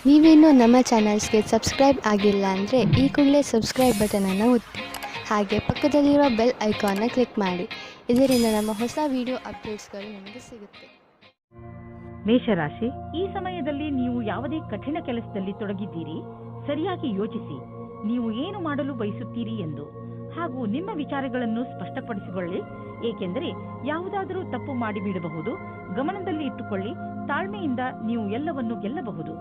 ನೀವೇನೂ ನಮ್ಮ ಚಾನಲ್ಸ್ಗೆ ಸಬ್ಸ್ಕ್ರೈಬ್ ಆಗಿಲ್ಲ ಅಂದರೆ ಈ ಕೂಡಲೇ ಸಬ್ಸ್ಕ್ರೈಬ್ ಬಟನನ್ನು ಒತ್ತಿ ಹಾಗೆ ಪಕ್ಕದಲ್ಲಿರೋ ಬೆಲ್ ಐಕಾನ್ನ ಕ್ಲಿಕ್ ಮಾಡಿ. ಇದರಿಂದ ನಮ್ಮ ಹೊಸ ವಿಡಿಯೋ ಅಪ್ಡೇಟ್ಸ್ಗಳು ನಿಮಗೆ ಸಿಗುತ್ತೆ. ಮೇಷರಾಶಿ, ಈ ಸಮಯದಲ್ಲಿ ನೀವು ಯಾವುದೇ ಕಠಿಣ ಕೆಲಸದಲ್ಲಿ ತೊಡಗಿದ್ದೀರಿ. ಸರಿಯಾಗಿ ಯೋಚಿಸಿ ನೀವು ಏನು ಮಾಡಲು ಬಯಸುತ್ತೀರಿ ಎಂದು, ಹಾಗೂ ನಿಮ್ಮ ವಿಚಾರಗಳನ್ನು ಸ್ಪಷ್ಟಪಡಿಸಿಕೊಳ್ಳಿ. ಏಕೆಂದರೆ ಯಾವುದಾದರೂ ತಪ್ಪು ಮಾಡಿಬಿಡಬಹುದು. ಗಮನದಲ್ಲಿ ಇಟ್ಟುಕೊಳ್ಳಿ. ತಾಳ್ಮೆಯಿಂದ ನೀವು ಎಲ್ಲವನ್ನು ಗೆಲ್ಲಬಹುದು.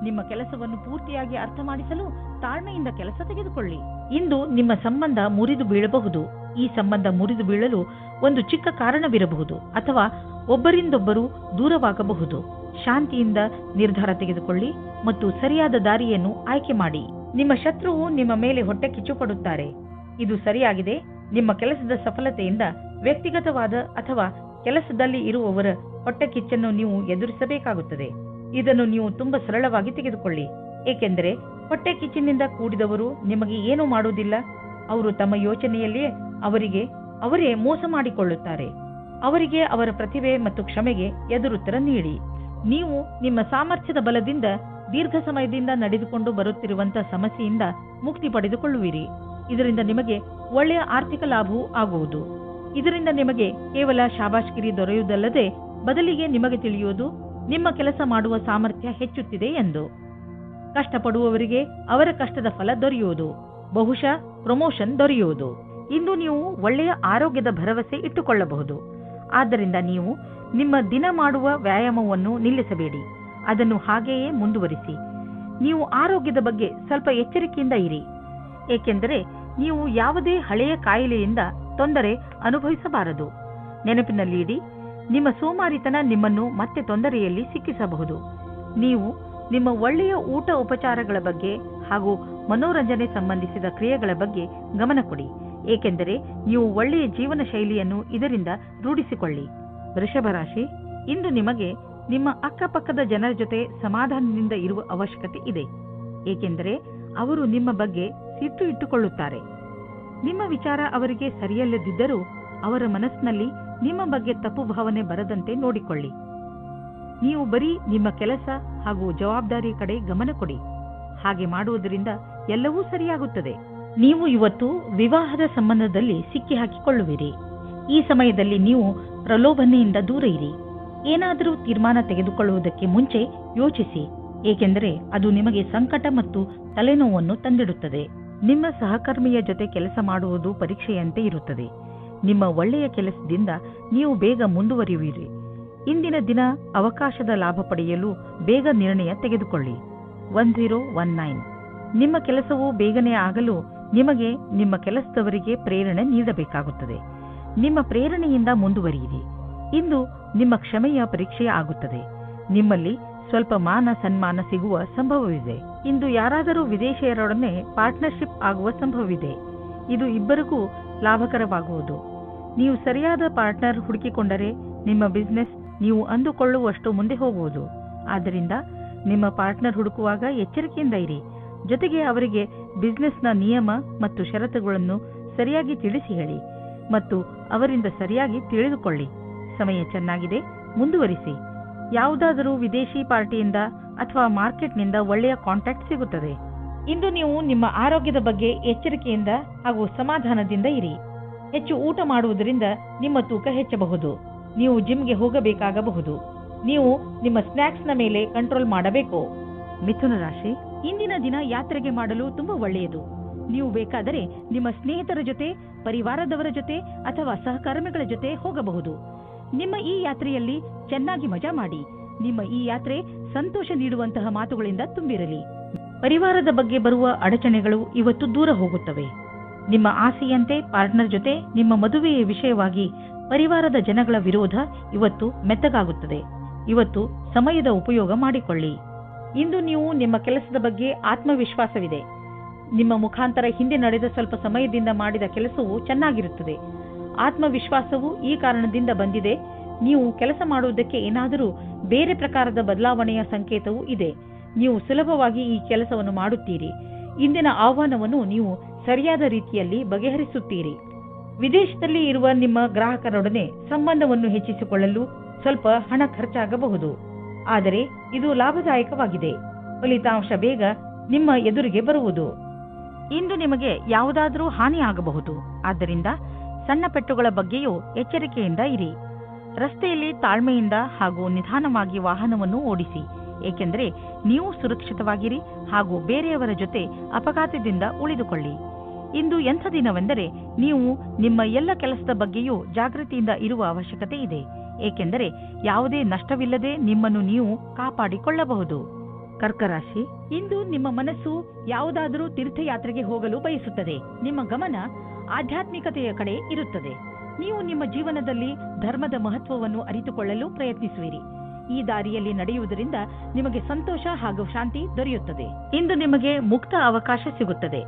ನಿಮ್ಮ ಕೆಲಸವನ್ನು ಪೂರ್ತಿಯಾಗಿ ಅರ್ಥ ಮಾಡಿಸಲು ತಾಳ್ಮೆಯಿಂದ ಕೆಲಸ ತೆಗೆದುಕೊಳ್ಳಿ. ಇಂದು ನಿಮ್ಮ ಸಂಬಂಧ ಮುರಿದು ಬೀಳಬಹುದು. ಈ ಸಂಬಂಧ ಮುರಿದು ಬೀಳಲು ಒಂದು ಚಿಕ್ಕ ಕಾರಣವಿರಬಹುದು ಅಥವಾ ಒಬ್ಬರಿಂದೊಬ್ಬರು ದೂರವಾಗಬಹುದು. ಶಾಂತಿಯಿಂದ ನಿರ್ಧಾರ ತೆಗೆದುಕೊಳ್ಳಿ ಮತ್ತು ಸರಿಯಾದ ದಾರಿಯನ್ನು ಆಯ್ಕೆ ಮಾಡಿ. ನಿಮ್ಮ ಶತ್ರುವು ನಿಮ್ಮ ಮೇಲೆ ಹೊಟ್ಟೆ ಕಿಚ್ಚು ಪಡುತ್ತಾರೆ. ಇದು ಸರಿಯಾಗಿದೆ. ನಿಮ್ಮ ಕೆಲಸದ ಸಫಲತೆಯಿಂದ ವ್ಯಕ್ತಿಗತವಾದ ಅಥವಾ ಕೆಲಸದಲ್ಲಿ ಇರುವವರ ಹೊಟ್ಟೆ ಕಿಚ್ಚನ್ನು ನೀವು ಎದುರಿಸಬೇಕಾಗುತ್ತದೆ. ಇದನ್ನು ನೀವು ತುಂಬಾ ಸರಳವಾಗಿ ತೆಗೆದುಕೊಳ್ಳಿ. ಏಕೆಂದರೆ ಹೊಟ್ಟೆ ಕಿಚ್ಚಿನಿಂದ ಕೂಡಿದವರು ನಿಮಗೆ ಏನೂ ಮಾಡುವುದಿಲ್ಲ. ಅವರು ತಮ್ಮ ಯೋಚನೆಯಲ್ಲಿಯೇ ಅವರೇ ಮೋಸ ಮಾಡಿಕೊಳ್ಳುತ್ತಾರೆ. ಅವರಿಗೆ ಅವರ ಪ್ರತಿಭೆ ಮತ್ತು ಕ್ಷಮೆಗೆ ಎದುರುತ್ತರ ನೀಡಿ. ನೀವು ನಿಮ್ಮ ಸಾಮರ್ಥ್ಯದ ಬಲದಿಂದ ದೀರ್ಘ ಸಮಯದಿಂದ ನಡೆದುಕೊಂಡು ಬರುತ್ತಿರುವಂತಹ ಸಮಸ್ಯೆಯಿಂದ ಮುಕ್ತಿ ಪಡೆದುಕೊಳ್ಳುವಿರಿ. ಇದರಿಂದ ನಿಮಗೆ ಒಳ್ಳೆಯ ಆರ್ಥಿಕ ಲಾಭವೂ ಆಗುವುದು. ಇದರಿಂದ ನಿಮಗೆ ಕೇವಲ ಶಾಬಾಷ್ಗಿರಿ ದೊರೆಯುವುದಲ್ಲದೆ ಬದಲಿಗೆ ನಿಮಗೆ ತಿಳಿಯುವುದು ನಿಮ್ಮ ಕೆಲಸ ಮಾಡುವ ಸಾಮರ್ಥ್ಯ ಹೆಚ್ಚುತ್ತಿದೆ ಎಂದು. ಕಷ್ಟಪಡುವವರಿಗೆ ಅವರ ಕಷ್ಟದ ಫಲ ದೊರೆಯುವುದು. ಬಹುಶಃ ಪ್ರಮೋಷನ್ ದೊರೆಯುವುದು. ಇಂದು ನೀವು ಒಳ್ಳೆಯ ಆರೋಗ್ಯದ ಭರವಸೆ ಇಟ್ಟುಕೊಳ್ಳಬಹುದು. ಆದ್ದರಿಂದ ನೀವು ನಿಮ್ಮ ದಿನ ಮಾಡುವ ವ್ಯಾಯಾಮವನ್ನು ನಿಲ್ಲಿಸಬೇಡಿ. ಅದನ್ನು ಹಾಗೆಯೇ ಮುಂದುವರಿಸಿ. ನೀವು ಆರೋಗ್ಯದ ಬಗ್ಗೆ ಸ್ವಲ್ಪ ಎಚ್ಚರಿಕೆಯಿಂದ ಇರಿ. ಏಕೆಂದರೆ ನೀವು ಯಾವುದೇ ಹಳೆಯ ಕಾಯಿಲೆಯಿಂದ ತೊಂದರೆ ಅನುಭವಿಸಬಾರದು. ನೆನಪಿನಲ್ಲಿ ಇಡಿ, ನಿಮ್ಮ ಸೋಮಾರಿತನ ನಿಮ್ಮನ್ನು ಮತ್ತೆ ತೊಂದರೆಯಲ್ಲಿ ಸಿಕ್ಕಿಸಬಹುದು. ನೀವು ನಿಮ್ಮ ಒಳ್ಳೆಯ ಊಟ ಉಪಚಾರಗಳ ಬಗ್ಗೆ ಹಾಗೂ ಮನೋರಂಜನೆ ಸಂಬಂಧಿಸಿದ ಕ್ರಿಯೆಗಳ ಬಗ್ಗೆ ಗಮನ ಕೊಡಿ. ಏಕೆಂದರೆ ನೀವು ಒಳ್ಳೆಯ ಜೀವನ ಶೈಲಿಯನ್ನು ಇದರಿಂದ ರೂಢಿಸಿಕೊಳ್ಳಿ. ವೃಷಭ ರಾಶಿ, ಇಂದು ನಿಮಗೆ ನಿಮ್ಮ ಅಕ್ಕಪಕ್ಕದ ಜನರ ಜೊತೆ ಸಮಾಧಾನದಿಂದ ಇರುವ ಅವಶ್ಯಕತೆ ಇದೆ. ಏಕೆಂದರೆ ಅವರು ನಿಮ್ಮ ಬಗ್ಗೆ ಸಿಟ್ಟು ಇಟ್ಟುಕೊಳ್ಳುತ್ತಾರೆ. ನಿಮ್ಮ ವಿಚಾರ ಅವರಿಗೆ ಸರಿಯಲ್ಲದಿದ್ದರೂ ಅವರ ಮನಸ್ಸಿನಲ್ಲಿ ನಿಮ್ಮ ಬಗ್ಗೆ ತಪ್ಪು ಭಾವನೆ ಬರದಂತೆ ನೋಡಿಕೊಳ್ಳಿ. ನೀವು ಬರೀ ನಿಮ್ಮ ಕೆಲಸ ಹಾಗೂ ಜವಾಬ್ದಾರಿ ಕಡೆ ಗಮನ ಕೊಡಿ. ಹಾಗೆ ಮಾಡುವುದರಿಂದ ಎಲ್ಲವೂ ಸರಿಯಾಗುತ್ತದೆ. ನೀವು ಇವತ್ತು ವಿವಾಹದ ಸಂಬಂಧದಲ್ಲಿ ಸಿಕ್ಕಿ ಹಾಕಿಕೊಳ್ಳುವಿರಿ. ಈ ಸಮಯದಲ್ಲಿ ನೀವು ಪ್ರಲೋಭನೆಯಿಂದ ದೂರ ಇರಿ. ಏನಾದರೂ ತೀರ್ಮಾನ ತೆಗೆದುಕೊಳ್ಳುವುದಕ್ಕೆ ಮುಂಚೆ ಯೋಚಿಸಿ. ಏಕೆಂದರೆ ಅದು ನಿಮಗೆ ಸಂಕಟ ಮತ್ತು ತಲೆನೋವನ್ನು ತಂದಿಡುತ್ತದೆ. ನಿಮ್ಮ ಸಹಕರ್ಮಿಯ ಜೊತೆ ಕೆಲಸ ಮಾಡುವುದು ಪರೀಕ್ಷೆಯಂತೆ ಇರುತ್ತದೆ. ನಿಮ್ಮ ಒಳ್ಳೆಯ ಕೆಲಸದಿಂದ ನೀವು ಬೇಗ ಮುಂದುವರಿಯುವಿರಿ. ಇಂದಿನ ದಿನ ಅವಕಾಶದ ಲಾಭ ಪಡೆಯಲು ಬೇಗ ನಿರ್ಣಯ ತೆಗೆದುಕೊಳ್ಳಿ. 1019. ನಿಮ್ಮ ಕೆಲಸವು ಬೇಗನೆ ಆಗಲು ನಿಮಗೆ ನಿಮ್ಮ ಕೆಲಸದವರಿಗೆ ಪ್ರೇರಣೆ ನೀಡಬೇಕಾಗುತ್ತದೆ. ನಿಮ್ಮ ಪ್ರೇರಣೆಯಿಂದ ಮುಂದುವರಿಯಿರಿ. ಇಂದು ನಿಮ್ಮ ಕ್ಷಮೆಯ ಪರೀಕ್ಷೆ ಆಗುತ್ತದೆ. ನಿಮ್ಮಲ್ಲಿ ಸ್ವಲ್ಪ ಮಾನ ಸನ್ಮಾನ ಸಿಗುವ ಸಂಭವವಿದೆ. ಇಂದು ಯಾರಾದರೂ ವಿದೇಶಿಯರೊಡನೆ ಪಾರ್ಟ್ನರ್ಶಿಪ್ ಆಗುವ ಸಂಭವವಿದೆ. ಇದು ಇಬ್ಬರಿಗೂ ಲಾಭಕರವಾಗುವುದು. ನೀವು ಸರಿಯಾದ ಪಾರ್ಟ್ನರ್ ಹುಡುಕಿಕೊಂಡರೆ ನಿಮ್ಮ ಬಿಸಿನೆಸ್ ನೀವು ಅಂದುಕೊಳ್ಳುವಷ್ಟು ಮುಂದೆ ಹೋಗುವುದು. ಆದ್ದರಿಂದ ನಿಮ್ಮ ಪಾರ್ಟ್ನರ್ ಹುಡುಕುವಾಗ ಎಚ್ಚರಿಕೆಯಿಂದ ಇರಿ. ಜೊತೆಗೆ ಅವರಿಗೆ ಬಿಸಿನೆಸ್ನ ನಿಯಮ ಮತ್ತು ಷರತ್ತುಗಳನ್ನು ಸರಿಯಾಗಿ ತಿಳಿಸಿ ಹೇಳಿ ಮತ್ತು ಅವರಿಂದ ಸರಿಯಾಗಿ ತಿಳಿದುಕೊಳ್ಳಿ. ಸಮಯ ಚೆನ್ನಾಗಿದೆ, ಮುಂದುವರಿಸಿ. ಯಾವುದಾದರೂ ವಿದೇಶಿ ಪಾರ್ಟಿಯಿಂದ ಅಥವಾ ಮಾರ್ಕೆಟ್ನಿಂದ ಒಳ್ಳೆಯ ಕಾಂಟ್ಯಾಕ್ಟ್ ಸಿಗುತ್ತದೆ. ಇಂದು ನೀವು ನಿಮ್ಮ ಆರೋಗ್ಯದ ಬಗ್ಗೆ ಎಚ್ಚರಿಕೆಯಿಂದ ಹಾಗೂ ಸಮಾಧಾನದಿಂದ ಇರಿ. ಹೆಚ್ಚು ಊಟ ಮಾಡುವುದರಿಂದ ನಿಮ್ಮ ತೂಕ ಹೆಚ್ಚಬಹುದು. ನೀವು ಜಿಮ್ಗೆ ಹೋಗಬೇಕಾಗಬಹುದು. ನೀವು ನಿಮ್ಮ ಸ್ನ್ಯಾಕ್ಸ್ನ ಮೇಲೆ ಕಂಟ್ರೋಲ್ ಮಾಡಬೇಕು. ಮಿಥುನ ರಾಶಿ, ಇಂದಿನ ದಿನ ಯಾತ್ರೆಗೆ ಮಾಡಲು ತುಂಬಾ ಒಳ್ಳೆಯದು. ನೀವು ಬೇಕಾದರೆ ನಿಮ್ಮ ಸ್ನೇಹಿತರ ಜೊತೆ, ಪರಿವಾರದವರ ಜೊತೆ ಅಥವಾ ಸಹಕರ್ಮಿಗಳ ಜೊತೆ ಹೋಗಬಹುದು. ನಿಮ್ಮ ಈ ಯಾತ್ರೆಯಲ್ಲಿ ಚೆನ್ನಾಗಿ ಮಜಾ ಮಾಡಿ. ನಿಮ್ಮ ಈ ಯಾತ್ರೆ ಸಂತೋಷ ನೀಡುವಂತಹ ಮಾತುಗಳಿಂದ ತುಂಬಿರಲಿ. ಪರಿವಾರದ ಬಗ್ಗೆ ಬರುವ ಅಡಚಣೆಗಳು ಇವತ್ತು ದೂರ ಹೋಗುತ್ತವೆ. ನಿಮ್ಮ ಆಸೆಯಂತೆ ಪಾರ್ಟ್ನರ್ ಜೊತೆ ನಿಮ್ಮ ಮದುವೆಯ ವಿಷಯವಾಗಿ ಪರಿವಾರದ ಜನಗಳ ವಿರೋಧ ಇವತ್ತು ಮೆತ್ತಗಾಗುತ್ತದೆ. ಇವತ್ತು ಸಮಯದ ಉಪಯೋಗ ಮಾಡಿಕೊಳ್ಳಿ. ಇಂದು ನೀವು ನಿಮ್ಮ ಕೆಲಸದ ಬಗ್ಗೆ ಆತ್ಮವಿಶ್ವಾಸವಿದೆ. ನಿಮ್ಮ ಮುಖಾಂತರ ಹಿಂದೆ ನಡೆದ ಸ್ವಲ್ಪ ಸಮಯದಿಂದ ಮಾಡಿದ ಕೆಲಸವು ಚೆನ್ನಾಗಿರುತ್ತದೆ. ಆತ್ಮವಿಶ್ವಾಸವು ಈ ಕಾರಣದಿಂದ ಬಂದಿದೆ. ನೀವು ಕೆಲಸ ಮಾಡುವುದಕ್ಕೆ ಏನಾದರೂ ಬೇರೆ ಪ್ರಕಾರದ ಬದಲಾವಣೆಯ ಸಂಕೇತವೂ ಇದೆ. ನೀವು ಸುಲಭವಾಗಿ ಈ ಕೆಲಸವನ್ನು ಮಾಡುತ್ತೀರಿ. ಇಂದಿನ ಆಹ್ವಾನವನ್ನು ನೀವು ಸರಿಯಾದ ರೀತಿಯಲ್ಲಿ ಬಗೆಹರಿಸುತ್ತೀರಿ. ವಿದೇಶದಲ್ಲಿ ಇರುವ ನಿಮ್ಮ ಗ್ರಾಹಕರೊಡನೆ ಸಂಬಂಧವನ್ನು ಹೆಚ್ಚಿಸಿಕೊಳ್ಳಲು ಸ್ವಲ್ಪ ಹಣ ಖರ್ಚಾಗಬಹುದು. ಆದರೆ ಇದು ಲಾಭದಾಯಕವಾಗಿದೆ. ಫಲಿತಾಂಶ ಬೇಗ ನಿಮ್ಮ ಎದುರಿಗೆ ಬರುವುದು. ಇಂದು ನಿಮಗೆ ಯಾವುದಾದರೂ ಹಾನಿ ಆಗಬಹುದು. ಆದ್ದರಿಂದ ಸಣ್ಣ ಪೆಟ್ಟುಗಳ ಬಗ್ಗೆಯೂ ಎಚ್ಚರಿಕೆಯಿಂದ ಇರಿ. ರಸ್ತೆಯಲ್ಲಿ ತಾಳ್ಮೆಯಿಂದ ಹಾಗೂ ನಿಧಾನವಾಗಿ ವಾಹನವನ್ನು ಓಡಿಸಿ, ಏಕೆಂದರೆ ನೀವು ಸುರಕ್ಷಿತವಾಗಿರಿ ಹಾಗೂ ಬೇರೆಯವರ ಜೊತೆ ಅಪಘಾತದಿಂದ ಉಳಿದುಕೊಳ್ಳಿ. ಇಂದು ಎಂಥ ದಿನವೆಂದರೆ ನೀವು ನಿಮ್ಮ ಎಲ್ಲ ಕೆಲಸದ ಬಗ್ಗೆಯೂ ಜಾಗೃತಿಯಿಂದ ಇರುವ ಅವಶ್ಯಕತೆ ಇದೆ, ಏಕೆಂದರೆ ಯಾವುದೇ ನಷ್ಟವಿಲ್ಲದೆ ನಿಮ್ಮನ್ನು ನೀವು ಕಾಪಾಡಿಕೊಳ್ಳಬಹುದು. ಕರ್ಕರಾಶಿ, ಇಂದು ನಿಮ್ಮ ಮನಸ್ಸು ಯಾವುದಾದರೂ ತೀರ್ಥಯಾತ್ರೆಗೆ ಹೋಗಲು ಬಯಸುತ್ತದೆ. ನಿಮ್ಮ ಗಮನ ಆಧ್ಯಾತ್ಮಿಕತೆಯ ಕಡೆ ಇರುತ್ತದೆ. ನೀವು ನಿಮ್ಮ ಜೀವನದಲ್ಲಿ ಧರ್ಮದ ಮಹತ್ವವನ್ನು ಅರಿತುಕೊಳ್ಳಲು ಪ್ರಯತ್ನಿಸುವಿರಿ. ಈ ದಾರಿಯಲ್ಲಿ ನಡೆಯುವುದರಿಂದ ನಿಮಗೆ ಸಂತೋಷ ಹಾಗೂ ಶಾಂತಿ ದೊರೆಯುತ್ತದೆ. ಇಂದು ನಿಮಗೆ ಮುಕ್ತ ಅವಕಾಶ ಸಿಗುತ್ತದೆ.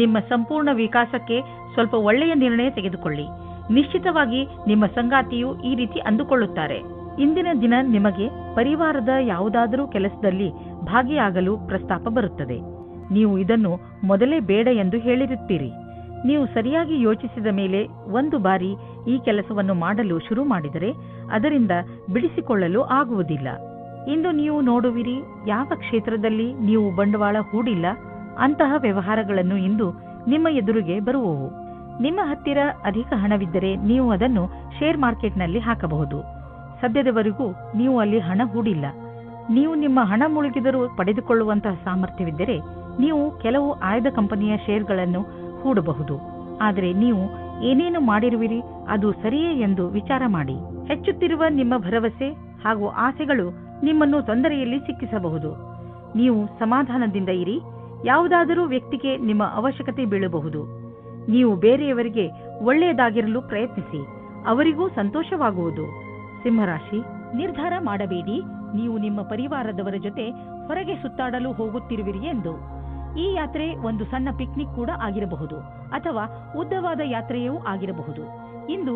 ನಿಮ್ಮ ಸಂಪೂರ್ಣ ವಿಕಾಸಕ್ಕೆ ಸ್ವಲ್ಪ ಒಳ್ಳೆಯ ನಿರ್ಣಯ ತೆಗೆದುಕೊಳ್ಳಿ. ನಿಶ್ಚಿತವಾಗಿ ನಿಮ್ಮ ಸಂಗಾತಿಯು ಈ ರೀತಿ ಅಂದುಕೊಳ್ಳುತ್ತಾರೆ. ಇಂದಿನ ದಿನ ನಿಮಗೆ ಪರಿವಾರದ ಯಾವುದಾದರೂ ಕೆಲಸದಲ್ಲಿ ಭಾಗಿಯಾಗಲು ಪ್ರಸ್ತಾಪ ಬರುತ್ತದೆ. ನೀವು ಇದನ್ನು ಮೊದಲೇ ಬೇಡ ಎಂದು ಹೇಳಿರುತ್ತೀರಿ. ನೀವು ಸರಿಯಾಗಿ ಯೋಚಿಸಿದ ಮೇಲೆ ಒಂದು ಬಾರಿ ಈ ಕೆಲಸವನ್ನು ಮಾಡಲು ಶುರು ಮಾಡಿದರೆ ಅದರಿಂದ ಬಿಡಿಸಿಕೊಳ್ಳಲು ಆಗುವುದಿಲ್ಲ. ಇಂದು ನೀವು ನೋಡುವಿರಿ, ಯಾವ ಕ್ಷೇತ್ರದಲ್ಲಿ ನೀವು ಬಂಡವಾಳ ಹೂಡಿಲ್ಲ ಅಂತಹ ವ್ಯವಹಾರಗಳನ್ನು ಇಂದು ನಿಮ್ಮ ಎದುರಿಗೆ ಬರುವವು. ನಿಮ್ಮ ಹತ್ತಿರ ಅಧಿಕ ಹಣವಿದ್ದರೆ ನೀವು ಅದನ್ನು ಶೇರ್ ಮಾರ್ಕೆಟ್ನಲ್ಲಿ ಹಾಕಬಹುದು. ಸದ್ಯದವರೆಗೂ ನೀವು ಅಲ್ಲಿ ಹಣ ಹೂಡಿಲ್ಲ. ನೀವು ನಿಮ್ಮ ಹಣ ಮುಳುಗಿದರೂ ಪಡೆದುಕೊಳ್ಳುವಂತಹ ಸಾಮರ್ಥ್ಯವಿದ್ದರೆ ನೀವು ಕೆಲವು ಆಯ್ದ ಕಂಪನಿಯ ಶೇರ್ಗಳನ್ನು ಹೂಡಬಹುದು. ಆದರೆ ನೀವು ಏನೇನು ಮಾಡಿರುವಿರಿ ಅದು ಸರಿಯೇ ಎಂದು ವಿಚಾರ ಮಾಡಿ. ಹೆಚ್ಚುತ್ತಿರುವ ನಿಮ್ಮ ಭರವಸೆ ಹಾಗೂ ಆಸೆಗಳು ನಿಮ್ಮನ್ನು ತೊಂದರೆಯಲ್ಲಿ ಸಿಕ್ಕಿಸಬಹುದು. ನೀವು ಸಮಾಧಾನದಿಂದ ಇರಿ. ಯಾವುದಾದರೂ ವ್ಯಕ್ತಿಗೆ ನಿಮ್ಮ ಅವಶ್ಯಕತೆ ಬೀಳಬಹುದು. ನೀವು ಬೇರೆಯವರಿಗೆ ಒಳ್ಳೆಯದಾಗಿರಲು ಪ್ರಯತ್ನಿಸಿ, ಅವರಿಗೂ ಸಂತೋಷವಾಗುವುದು. ಸಿಂಹರಾಶಿ, ನಿರ್ಧಾರ ಮಾಡಬೇಡಿ. ನೀವು ನಿಮ್ಮ ಪರಿವಾರದವರ ಜೊತೆ ಹೊರಗೆ ಸುತ್ತಾಡಲು ಹೋಗುತ್ತಿರುವಿರಿ ಎಂದು. ಈ ಯಾತ್ರೆ ಒಂದು ಸಣ್ಣ ಪಿಕ್ನಿಕ್ ಕೂಡ ಆಗಿರಬಹುದು ಅಥವಾ ಉದ್ದವಾದ ಯಾತ್ರೆಯೂ ಆಗಿರಬಹುದು. ಇಂದು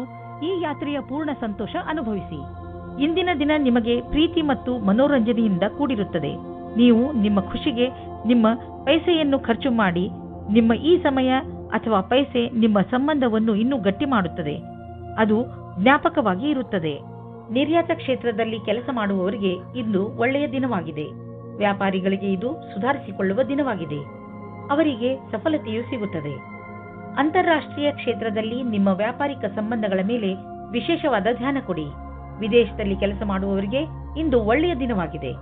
ಈ ಯಾತ್ರೆಯ ಪೂರ್ಣ ಸಂತೋಷ ಅನುಭವಿಸಿ. ಇಂದಿನ ದಿನ ನಿಮಗೆ ಪ್ರೀತಿ ಮತ್ತು ಮನೋರಂಜನೆಯಿಂದ ಕೂಡಿರುತ್ತದೆ. ನೀವು ನಿಮ್ಮ ಖುಷಿಗೆ ನಿಮ್ಮ ಪೈಸೆಯನ್ನು ಖರ್ಚು ಮಾಡಿ. ನಿಮ್ಮ ಈ ಸಮಯ ಅಥವಾ ಪೈಸೆ ನಿಮ್ಮ ಸಂಬಂಧವನ್ನು ಇನ್ನೂ ಗಟ್ಟಿ ಮಾಡುತ್ತದೆ. ಅದು ಜ್ಞಾಪಕವಾಗಿ ಇರುತ್ತದೆ. ನಿರ್ಯಾತ ಕ್ಷೇತ್ರದಲ್ಲಿ ಕೆಲಸ ಮಾಡುವವರಿಗೆ ಇಂದು ಒಳ್ಳೆಯ ದಿನವಾಗಿದೆ. ವ್ಯಾಪಾರಿಗಳಿಗೆ ಇದು ಸುಧಾರಿಸಿಕೊಳ್ಳುವ ದಿನವಾಗಿದೆ. ಅವರಿಗೆ ಸಫಲತೆಯೂ ಸಿಗುತ್ತದೆ. ಅಂತಾರಾಷ್ಟ್ರೀಯ ಕ್ಷೇತ್ರದಲ್ಲಿ ನಿಮ್ಮ ವ್ಯಾಪಾರಿಕ ಸಂಬಂಧಗಳ ಮೇಲೆ ವಿಶೇಷವಾದ ಧ್ಯಾನ ಕೊಡಿ. ವಿದೇಶದಲ್ಲಿ ಕೆಲಸ ಮಾಡುವವರಿಗೆ ಇಂದು ಒಳ್ಳೆಯ ದಿನವಾಗಿದೆ.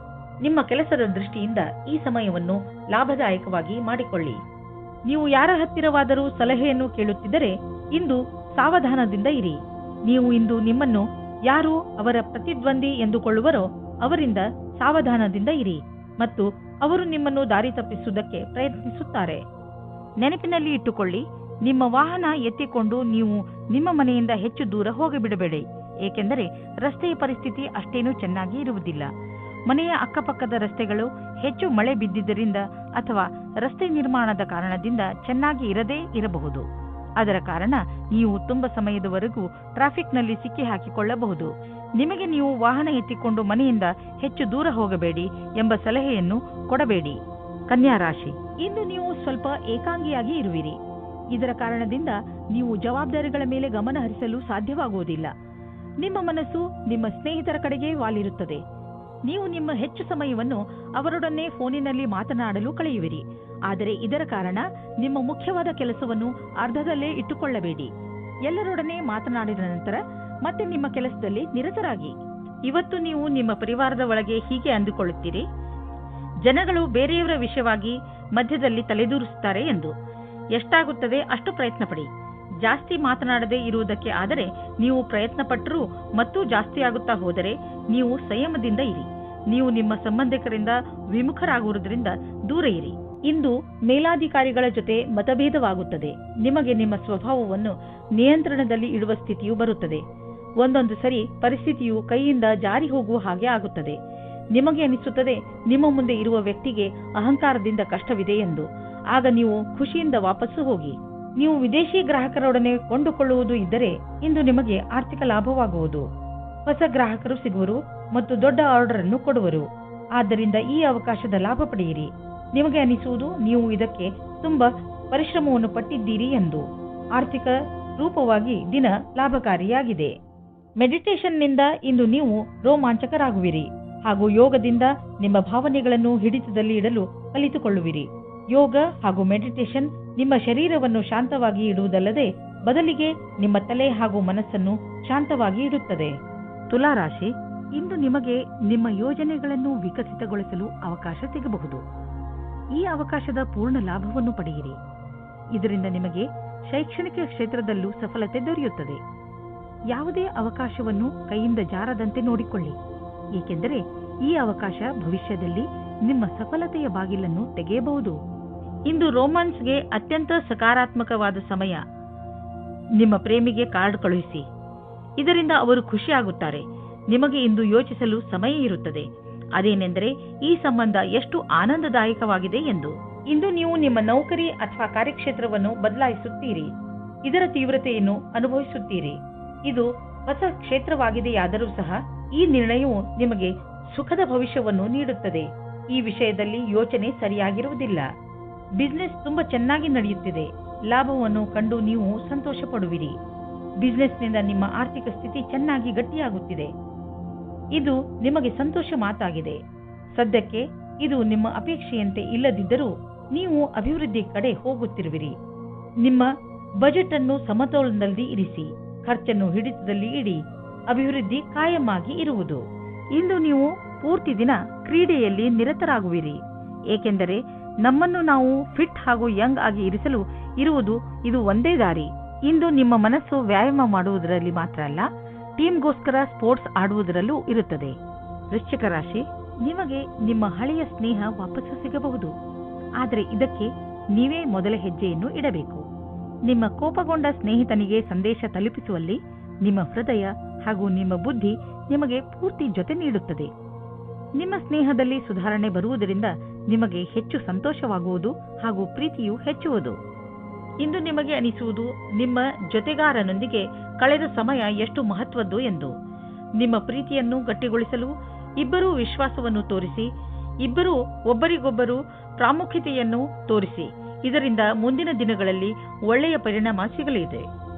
ನಿಮ್ಮ ಕೆಲಸದ ದೃಷ್ಟಿಯಿಂದ ಈ ಸಮಯವನ್ನು ಲಾಭದಾಯಕವಾಗಿ ಮಾಡಿಕೊಳ್ಳಿ. ನೀವು ಯಾರ ಹತ್ತಿರವಾದರೂ ಸಲಹೆಯನ್ನು ಕೇಳುತ್ತಿದ್ದರೆ ಇಂದು ಸಾವಧಾನದಿಂದ ಇರಿ. ನೀವು ಇಂದು ನಿಮ್ಮನ್ನು ಯಾರು ಅವರ ಪ್ರತಿದ್ವಂದಿ ಎಂದುಕೊಳ್ಳುವರೋ ಅವರಿಂದ ಸಾವಧಾನದಿಂದ ಇರಿ ಮತ್ತು ಅವರು ನಿಮ್ಮನ್ನು ದಾರಿ ತಪ್ಪಿಸುವುದಕ್ಕೆ ಪ್ರಯತ್ನಿಸುತ್ತಾರೆ. ನೆನಪಿನಲ್ಲಿ ಇಟ್ಟುಕೊಳ್ಳಿ, ನಿಮ್ಮ ವಾಹನ ಎತ್ತಿಕೊಂಡು ನೀವು ನಿಮ್ಮ ಮನೆಯಿಂದ ಹೆಚ್ಚು ದೂರ ಹೋಗಿಬಿಡಬೇಡಿ, ಏಕೆಂದರೆ ರಸ್ತೆಯ ಪರಿಸ್ಥಿತಿ ಅಷ್ಟೇನೂ ಚೆನ್ನಾಗಿ ಇರುವುದಿಲ್ಲ. ಮನೆಯ ಅಕ್ಕಪಕ್ಕದ ರಸ್ತೆಗಳು ಹೆಚ್ಚು ಮಳೆ ಬಿದ್ದಿದ್ದರಿಂದ ಅಥವಾ ರಸ್ತೆ ನಿರ್ಮಾಣದ ಕಾರಣದಿಂದ ಚೆನ್ನಾಗಿ ಇರದೇ ಇರಬಹುದು. ಅದರ ಕಾರಣ ನೀವು ತುಂಬ ಸಮಯದವರೆಗೂ ಟ್ರಾಫಿಕ್ನಲ್ಲಿ ಸಿಕ್ಕಿ ಹಾಕಿಕೊಳ್ಳಬಹುದು. ನಿಮಗೆ ನೀವು ವಾಹನ ಎತ್ತಿಕೊಂಡು ಮನೆಯಿಂದ ಹೆಚ್ಚು ದೂರ ಹೋಗಬೇಡಿ ಎಂಬ ಸಲಹೆಯನ್ನು ಕೊಡಬೇಡಿ. ಕನ್ಯಾ ರಾಶಿ, ಇಂದು ನೀವು ಸ್ವಲ್ಪ ಏಕಾಂಗಿಯಾಗಿ ಇರುವಿರಿ. ಇದರ ಕಾರಣದಿಂದ ನೀವು ಜವಾಬ್ದಾರಿಗಳ ಮೇಲೆ ಗಮನ ಹರಿಸಲು ಸಾಧ್ಯವಾಗುವುದಿಲ್ಲ. ನಿಮ್ಮ ಮನಸ್ಸು ನಿಮ್ಮ ಸ್ನೇಹಿತರ ಕಡೆಗೆ ವಾಲಿರುತ್ತದೆ. ನೀವು ನಿಮ್ಮ ಹೆಚ್ಚು ಸಮಯವನ್ನು ಅವರೊಡನೆ ಫೋನಿನಲ್ಲಿ ಮಾತನಾಡಲು ಕಳೆಯುವಿರಿ. ಆದರೆ ಇದರ ಕಾರಣ ನಿಮ್ಮ ಮುಖ್ಯವಾದ ಕೆಲಸವನ್ನು ಅರ್ಧದಲ್ಲೇ ಇಟ್ಟುಕೊಳ್ಳಬೇಡಿ. ಎಲ್ಲರೊಡನೆ ಮಾತನಾಡಿದ ನಂತರ ಮತ್ತೆ ನಿಮ್ಮ ಕೆಲಸದಲ್ಲಿ ನಿರತರಾಗಿ. ಇವತ್ತು ನೀವು ನಿಮ್ಮ ಪರಿವಾರದ ಒಳಗೆ ಹೀಗೆ ಅಂದುಕೊಳ್ಳುತ್ತೀರಿ, ಜನಗಳು ಬೇರೆಯವರ ವಿಷಯವಾಗಿ ಮಧ್ಯದಲ್ಲಿ ತಲೆದೂರಿಸುತ್ತಾರೆ ಎಂದು. ಎಷ್ಟಾಗುತ್ತದೆ ಅಷ್ಟು ಪ್ರಯತ್ನ ಪಡಿ. ಜಾಸ್ತಿ ಮಾತನಾಡದೇ ಇರುವುದಕ್ಕೆ ಆದರೆ ನೀವು ಪ್ರಯತ್ನ ಪಟ್ಟರೂ ಮತ್ತು ಜಾಸ್ತಿ ಆಗುತ್ತಾ ಹೋದರೆ ನೀವು ಸಂಯಮದಿಂದ ಇರಿ. ನೀವು ನಿಮ್ಮ ಸಂಬಂಧಿಕರಿಂದ ವಿಮುಖರಾಗುವುದರಿಂದ ದೂರ ಇರಿ. ಇಂದು ಮೇಲಾಧಿಕಾರಿಗಳ ಜೊತೆ ಮತಭೇದವಾಗುತ್ತದೆ. ನಿಮಗೆ ನಿಮ್ಮ ಸ್ವಭಾವವನ್ನು ನಿಯಂತ್ರಣದಲ್ಲಿ ಇಡುವ ಸ್ಥಿತಿಯು ಬರುತ್ತದೆ. ಒಂದೊಂದು ಸರಿ ಪರಿಸ್ಥಿತಿಯು ಕೈಯಿಂದ ಜಾರಿ ಹೋಗುವ ಹಾಗೆ ಆಗುತ್ತದೆ. ನಿಮಗೆ ಅನಿಸುತ್ತದೆ ನಿಮ್ಮ ಮುಂದೆ ಇರುವ ವ್ಯಕ್ತಿಗೆ ಅಹಂಕಾರದಿಂದ ಕಷ್ಟವಿದೆ ಎಂದು. ಆಗ ನೀವು ಖುಷಿಯಿಂದ ವಾಪಸ್ಸು ಹೋಗಿ. ನೀವು ವಿದೇಶಿ ಗ್ರಾಹಕರೊಡನೆ ಕೊಂಡುಕೊಳ್ಳುವುದು ಇದ್ದರೆ ಇಂದು ನಿಮಗೆ ಆರ್ಥಿಕ ಲಾಭವಾಗುವುದು. ಹೊಸ ಗ್ರಾಹಕರು ಸಿಗುವರು ಮತ್ತು ದೊಡ್ಡ ಆರ್ಡರ್ ಅನ್ನು ಕೊಡುವರು. ಆದ್ದರಿಂದ ಈ ಅವಕಾಶದ ಲಾಭ ಪಡೆಯಿರಿ. ನಿಮಗೆ ಅನಿಸುವುದು ನೀವು ಇದಕ್ಕೆ ತುಂಬಾ ಪರಿಶ್ರಮವನ್ನು ಪಟ್ಟಿದ್ದೀರಿ ಎಂದು. ಆರ್ಥಿಕ ರೂಪವಾಗಿ ದಿನ ಲಾಭಕಾರಿಯಾಗಿದೆ. ಮೆಡಿಟೇಷನ್ನಿಂದ ಇಂದು ನೀವು ರೋಮಾಂಚಕರಾಗುವಿರಿ ಹಾಗೂ ಯೋಗದಿಂದ ನಿಮ್ಮ ಭಾವನೆಗಳನ್ನು ಹಿಡಿತದಲ್ಲಿ ಇಡಲು ಕಲಿತುಕೊಳ್ಳುವಿರಿ. ಯೋಗ ಹಾಗೂ ಮೆಡಿಟೇಷನ್ ನಿಮ್ಮ ಶರೀರವನ್ನು ಶಾಂತವಾಗಿ ಇಡುವುದಲ್ಲದೆ ಬದಲಿಗೆ ನಿಮ್ಮ ತಲೆ ಹಾಗೂ ಮನಸ್ಸನ್ನು ಶಾಂತವಾಗಿ ಇಡುತ್ತದೆ. ತುಲಾರಾಶಿ, ಇಂದು ನಿಮಗೆ ನಿಮ್ಮ ಯೋಜನೆಗಳನ್ನು ವಿಕಸಿತಗೊಳಿಸಲು ಅವಕಾಶ ಸಿಗಬಹುದು. ಈ ಅವಕಾಶದ ಪೂರ್ಣ ಲಾಭವನ್ನು ಪಡೆಯಿರಿ. ಇದರಿಂದ ನಿಮಗೆ ಶೈಕ್ಷಣಿಕ ಕ್ಷೇತ್ರದಲ್ಲೂ ಸಫಲತೆ ದೊರೆಯುತ್ತದೆ. ಯಾವುದೇ ಅವಕಾಶವನ್ನು ಕೈಯಿಂದ ಜಾರದಂತೆ ನೋಡಿಕೊಳ್ಳಿ, ಏಕೆಂದರೆ ಈ ಅವಕಾಶ ಭವಿಷ್ಯದಲ್ಲಿ ನಿಮ್ಮ ಸಫಲತೆಯ ಬಾಗಿಲನ್ನು ತೆಗೆಯಬಹುದು. ಇಂದು ರೋಮಾನ್ಸ್ಗೆ ಅತ್ಯಂತ ಸಕಾರಾತ್ಮಕವಾದ ಸಮಯ. ನಿಮ್ಮ ಪ್ರೇಮಿಗೆ ಕಾರ್ಡ್ ಕಳುಹಿಸಿ, ಇದರಿಂದ ಅವರು ಖುಷಿಯಾಗುತ್ತಾರೆ. ನಿಮಗೆ ಇಂದು ಯೋಚಿಸಲು ಸಮಯ ಇರುತ್ತದೆ, ಅದೇನೆಂದರೆ ಈ ಸಂಬಂಧ ಎಷ್ಟು ಆನಂದದಾಯಕವಾಗಿದೆ ಎಂದು. ಇಂದು ನೀವು ನಿಮ್ಮ ನೌಕರಿ ಅಥವಾ ಕಾರ್ಯಕ್ಷೇತ್ರವನ್ನು ಬದಲಾಯಿಸುತ್ತೀರಿ, ಇದರ ತೀವ್ರತೆಯನ್ನು ಅನುಭವಿಸುತ್ತೀರಿ. ಇದು ಹೊಸ ಕ್ಷೇತ್ರವಾಗಿದೆಯಾದರೂ ಸಹ ಈ ನಿರ್ಣಯವು ನಿಮಗೆ ಸುಖದ ಭವಿಷ್ಯವನ್ನು ನೀಡುತ್ತದೆ. ಈ ವಿಷಯದಲ್ಲಿ ಯೋಚನೆ ಸರಿಯಾಗಿರುವುದಿಲ್ಲ. ಬಿಸಿನೆಸ್ ತುಂಬಾ ಚೆನ್ನಾಗಿ ನಡೆಯುತ್ತಿದೆ, ಲಾಭವನ್ನು ಕಂಡು ನೀವು ಸಂತೋಷ ಪಡುವಿರಿ. ಬಿಸಿನೆಸ್ನಿಂದ ನಿಮ್ಮ ಆರ್ಥಿಕ ಸ್ಥಿತಿ ಚೆನ್ನಾಗಿ ಗಟ್ಟಿಯಾಗುತ್ತಿದೆ. ಇದು ನಿಮಗೆ ಸಂತೋಷ ಮಾತಾಗಿದೆ. ಸದ್ಯಕ್ಕೆ ಇದು ನಿಮ್ಮ ಅಪೇಕ್ಷೆಯಂತೆ ಇಲ್ಲದಿದ್ದರೂ ನೀವು ಅಭಿವೃದ್ಧಿ ಕಡೆ ಹೋಗುತ್ತಿರುವಿರಿ. ನಿಮ್ಮ ಬಜೆಟ್ ಅನ್ನು ಸಮತೋಲನದಲ್ಲಿ ಇರಿಸಿ, ಖರ್ಚನ್ನು ಹಿಡಿತದಲ್ಲಿ ಇಡಿ. ಅಭಿವೃದ್ಧಿ ಕಾಯಮಾಗಿ ಇರುವುದು. ಇಂದು ನೀವು ಪೂರ್ತಿ ದಿನ ಕ್ರೀಡೆಯಲ್ಲಿ ನಿರತರಾಗುವಿರಿ, ಏಕೆಂದರೆ ನಮ್ಮನ್ನು ನಾವು ಫಿಟ್ ಹಾಗೂ ಯಂಗ್ ಆಗಿ ಇರಿಸಲು ಇದು ಒಂದೇ ದಾರಿ. ಇಂದು ನಿಮ್ಮ ಮನಸ್ಸು ವ್ಯಾಯಾಮ ಮಾಡುವುದರಲ್ಲಿ ಮಾತ್ರ ಅಲ್ಲ, ಟೀಮ್ಗೋಸ್ಕರ ಸ್ಪೋರ್ಟ್ಸ್ ಆಡುವುದರಲ್ಲೂ ಇರುತ್ತದೆ. ವೃಶ್ಚಿಕ ರಾಶಿ, ನಿಮಗೆ ನಿಮ್ಮ ಹಳೆಯ ಸ್ನೇಹ ವಾಪಸ್ಸು ಸಿಗಬಹುದು, ಆದರೆ ಇದಕ್ಕೆ ನೀವೇ ಮೊದಲ ಹೆಜ್ಜೆಯನ್ನು ಇಡಬೇಕು. ನಿಮ್ಮ ಕೋಪಗೊಂಡ ಸ್ನೇಹಿತನಿಗೆ ಸಂದೇಶ ತಲುಪಿಸುವಲ್ಲಿ ನಿಮ್ಮ ಹೃದಯ ಹಾಗೂ ನಿಮ್ಮ ಬುದ್ಧಿ ನಿಮಗೆ ಪೂರ್ತಿ ಜೊತೆ ನೀಡುತ್ತದೆ. ನಿಮ್ಮ ಸ್ನೇಹದಲ್ಲಿ ಸುಧಾರಣೆ ಬರುವುದರಿಂದ ನಿಮಗೆ ಹೆಚ್ಚು ಸಂತೋಷವಾಗುವುದು ಹಾಗೂ ಪ್ರೀತಿಯು ಹೆಚ್ಚುವುದು. ಇಂದು ನಿಮಗೆ ಅನಿಸುವುದು ನಿಮ್ಮ ಜೊತೆಗಾರನೊಂದಿಗೆ ಕಳೆದ ಸಮಯ ಎಷ್ಟು ಮಹತ್ವದ್ದು ಎಂದು. ನಿಮ್ಮ ಪ್ರೀತಿಯನ್ನು ಗಟ್ಟಿಗೊಳಿಸಲು ಇಬ್ಬರೂ ವಿಶ್ವಾಸವನ್ನು ತೋರಿಸಿ, ಇಬ್ಬರೂ ಒಬ್ಬರಿಗೊಬ್ಬರು ಪ್ರಾಮುಖ್ಯತೆಯನ್ನು ತೋರಿಸಿ. ಇದರಿಂದ ಮುಂದಿನ ದಿನಗಳಲ್ಲಿ ಒಳ್ಳೆಯ ಪರಿಣಾಮ ಸಿಗಲಿದೆ.